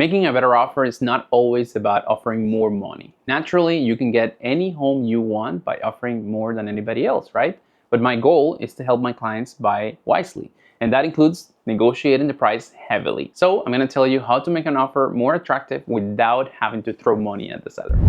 Making a better offer is not always about offering more money. Naturally, you can get any home you want by offering more than anybody else, right? But my goal is to help my clients buy wisely, and that includes negotiating the price heavily. So I'm going to tell you how to make an offer more attractive without having to throw money at the seller.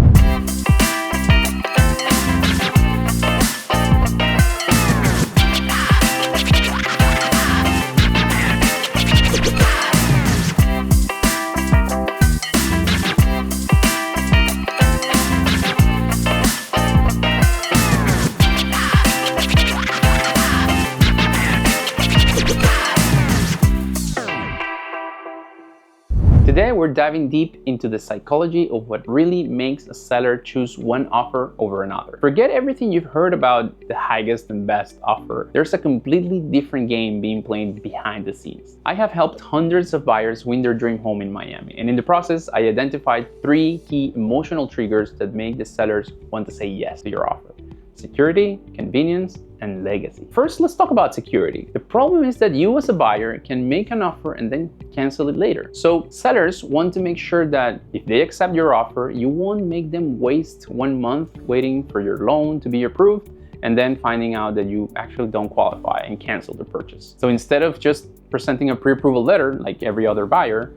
Today, we're diving deep into the psychology of what really makes a seller choose one offer over another. Forget everything you've heard about the highest and best offer. There's a completely different game being played behind the scenes. I have helped hundreds of buyers win their dream home in Miami, and in the process, I identified 3 key emotional triggers that make the sellers want to say yes to your offer: security, convenience, and legacy. First, let's talk about security. The problem is that you as a buyer can make an offer and then cancel it later. So sellers want to make sure that if they accept your offer, you won't make them waste 1 month waiting for your loan to be approved and then finding out that you actually don't qualify and cancel the purchase. So instead of just presenting a pre-approval letter like every other buyer,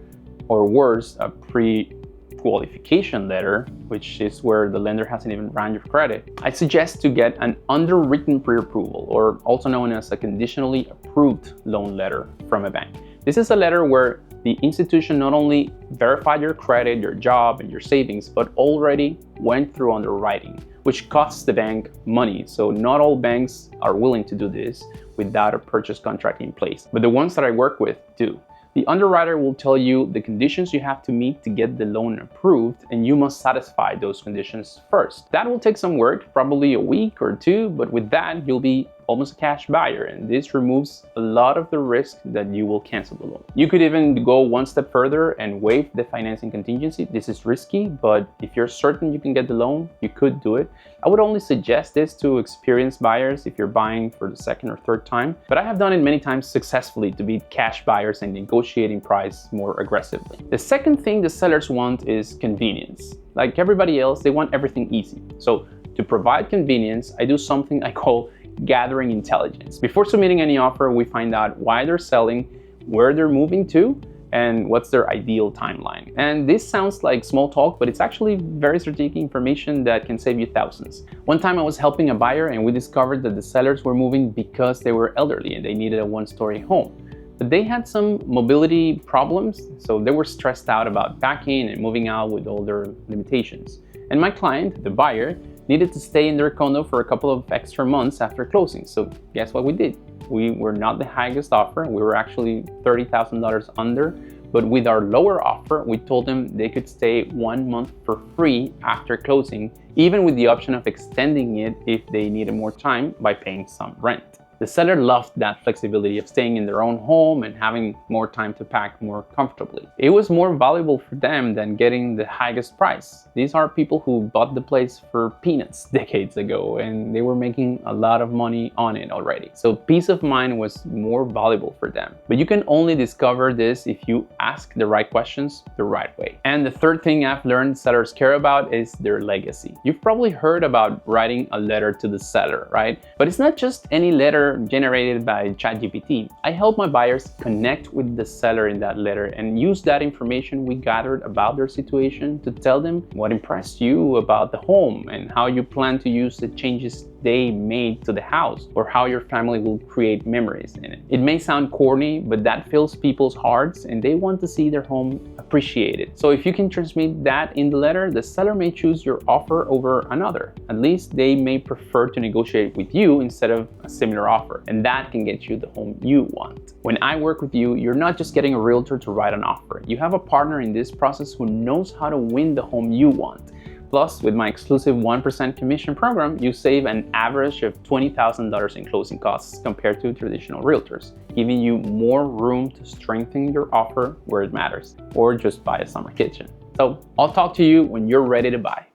or worse, a pre-qualification letter, which is where the lender hasn't even ran your credit, I suggest to get an underwritten pre-approval, or also known as a conditionally approved loan letter from a bank. This is a letter where the institution not only verified your credit, your job, and your savings, but already went through underwriting, which costs the bank money. So not all banks are willing to do this without a purchase contract in place, but the ones that I work with do. The underwriter will tell you the conditions you have to meet to get the loan approved, and you must satisfy those conditions first. That will take some work, probably a week or 2, but with that, you'll be almost a cash buyer, and this removes a lot of the risk that you will cancel the loan. You could even go one step further and waive the financing contingency. This is risky, but if you're certain you can get the loan, you could do it. I would only suggest this to experienced buyers if you're buying for the 2nd or 3rd time, but I have done it many times successfully to beat cash buyers and negotiating price more aggressively. The second thing the sellers want is convenience. Like everybody else, they want everything easy. So to provide convenience, I do something I call gathering intelligence. Before submitting any offer, we find out why they're selling, where they're moving to, and what's their ideal timeline. And this sounds like small talk, but it's actually very strategic information that can save you thousands. One time I was helping a buyer and we discovered that the sellers were moving because they were elderly and they needed a 1-story home. But they had some mobility problems, so they were stressed out about packing and moving out with all their limitations. And my client, the buyer, needed to stay in their condo for a couple of extra months after closing. So guess what we did? We were not the highest offer. We were actually $30,000 under, but with our lower offer, we told them they could stay 1 month for free after closing, even with the option of extending it if they needed more time by paying some rent. The seller loved that flexibility of staying in their own home and having more time to pack more comfortably. It was more valuable for them than getting the highest price. These are people who bought the place for peanuts decades ago, and they were making a lot of money on it already. So peace of mind was more valuable for them. But you can only discover this if you ask the right questions the right way. And the third thing I've learned sellers care about is their legacy. You've probably heard about writing a letter to the seller, right? But it's not just any letter generated by ChatGPT. I help my buyers connect with the seller in that letter and use that information we gathered about their situation to tell them what impressed you about the home and how you plan to use the changes they made to the house, or how your family will create memories in it. It may sound corny, but that fills people's hearts and they want to see their home appreciated. So if you can transmit that in the letter, the seller may choose your offer over another. At least they may prefer to negotiate with you instead of a similar offer, and that can get you the home you want. When I work with you, you're not just getting a realtor to write an offer. You have a partner in this process who knows how to win the home you want. Plus, with my exclusive 1% commission program, you save an average of $20,000 in closing costs compared to traditional realtors, giving you more room to strengthen your offer where it matters, or just buy a summer kitchen. So I'll talk to you when you're ready to buy.